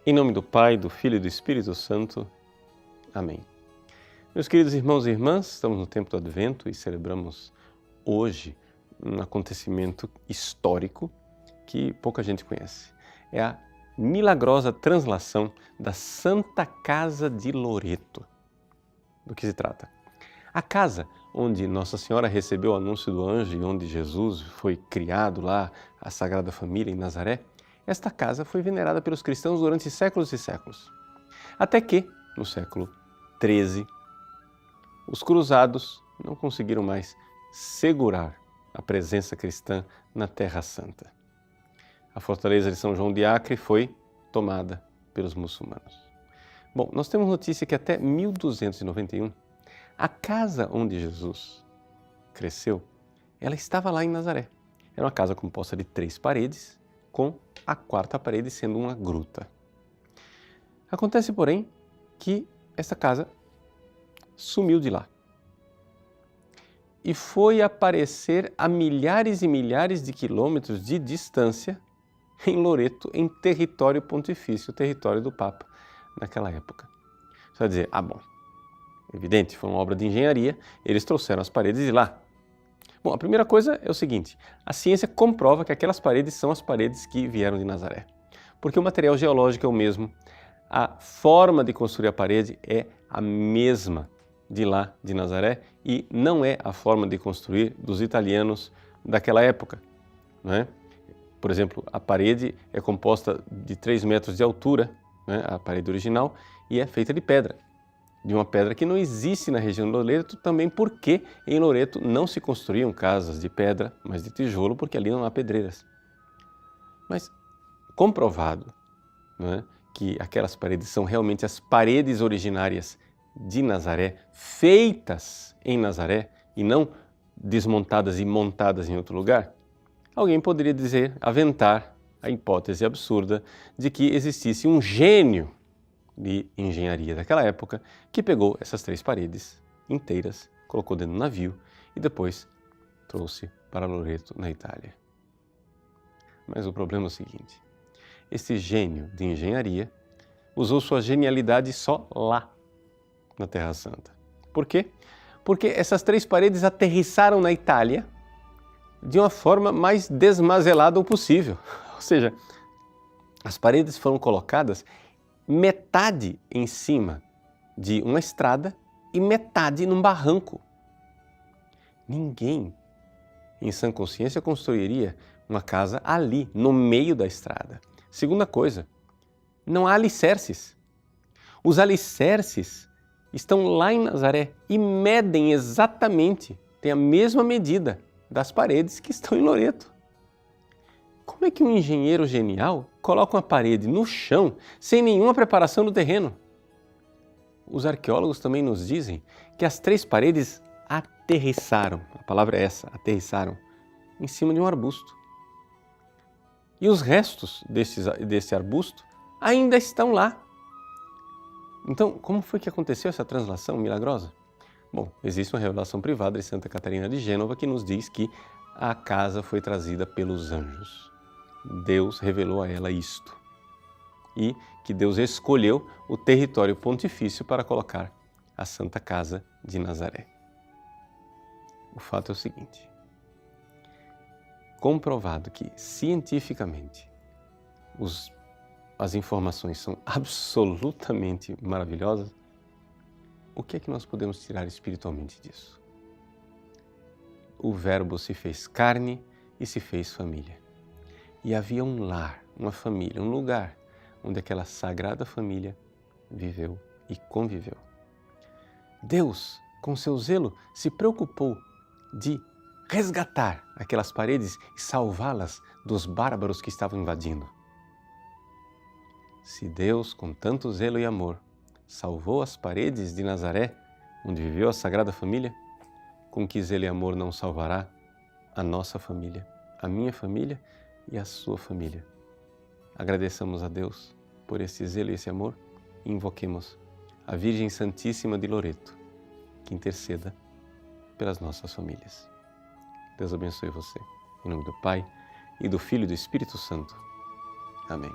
Em nome do Pai, do Filho e do Espírito Santo. Amém. Meus queridos irmãos e irmãs, estamos no tempo do Advento e celebramos hoje um acontecimento histórico que pouca gente conhece. É a milagrosa translação da Santa Casa de Loreto. Do que se trata? A casa onde Nossa Senhora recebeu o anúncio do anjo e onde Jesus foi criado lá, a Sagrada Família em Nazaré, esta casa foi venerada pelos cristãos durante séculos e séculos. Até que, no século XIII, os cruzados não conseguiram mais segurar a presença cristã na Terra Santa. A fortaleza de São João de Acre foi tomada pelos muçulmanos. Bom, nós temos notícia que até 1291, a casa onde Jesus cresceu, ela estava lá em Nazaré. Era uma casa composta de 3 paredes, com a 4ª parede sendo uma gruta. Acontece, porém, que essa casa sumiu de lá e foi aparecer a milhares e milhares de quilômetros de distância em Loreto, em território pontifício, território do Papa naquela época. Você vai dizer, bom, evidente, foi uma obra de engenharia, eles trouxeram as paredes de lá. Bom, a primeira coisa é o seguinte, a ciência comprova que aquelas paredes são as paredes que vieram de Nazaré, porque o material geológico é o mesmo, a forma de construir a parede é a mesma de lá de Nazaré e não é a forma de construir dos italianos daquela época, não é? Por exemplo, a parede é composta de 3 metros de altura, né, a parede original, e é feita de pedra. De uma pedra que não existe na região de Loreto, também porque em Loreto não se construíam casas de pedra, mas de tijolo, porque ali não há pedreiras. Mas comprovado, não é, que aquelas paredes são realmente as paredes originárias de Nazaré, feitas em Nazaré e não desmontadas e montadas em outro lugar, alguém poderia dizer, aventar a hipótese absurda de que existisse um gênio de engenharia daquela época que pegou essas 3 paredes inteiras, colocou dentro do navio e depois trouxe para Loreto, na Itália. Mas o problema é o seguinte, esse gênio de engenharia usou sua genialidade só lá, na Terra Santa. Por quê? Porque essas 3 paredes aterrissaram na Itália de uma forma mais desmazelada possível. Ou seja, as paredes foram colocadas metade em cima de uma estrada e metade num barranco. Ninguém, em sã consciência, construiria uma casa ali, no meio da estrada. Segunda coisa, não há alicerces. Os alicerces estão lá em Nazaré e medem exatamente, têm a mesma medida das paredes que estão em Loreto. Como é que um engenheiro genial coloca uma parede no chão sem nenhuma preparação no terreno? Os arqueólogos também nos dizem que as 3 paredes aterrissaram, a palavra é essa, aterrissaram, em cima de um arbusto. E os restos desse arbusto ainda estão lá. Então, como foi que aconteceu essa translação milagrosa? Bom, existe uma revelação privada de Santa Catarina de Gênova que nos diz que a casa foi trazida pelos anjos. Deus revelou a ela isto e que Deus escolheu o território pontifício para colocar a Santa Casa de Nazaré. O fato é o seguinte, comprovado que cientificamente as informações são absolutamente maravilhosas, o que é que nós podemos tirar espiritualmente disso? O Verbo se fez carne e se fez família. E havia um lar, uma família, um lugar onde aquela sagrada família viveu e conviveu. Deus, com seu zelo, se preocupou de resgatar aquelas paredes e salvá-las dos bárbaros que estavam invadindo. Se Deus, com tanto zelo e amor, salvou as paredes de Nazaré, onde viveu a Sagrada Família, com que zelo e amor não salvará a nossa família, a minha família e a sua família? Agradeçamos a Deus por esse zelo e esse amor e invoquemos a Virgem Santíssima de Loreto, que interceda pelas nossas famílias. Deus abençoe você. Em nome do Pai, e do Filho e do Espírito Santo. Amém.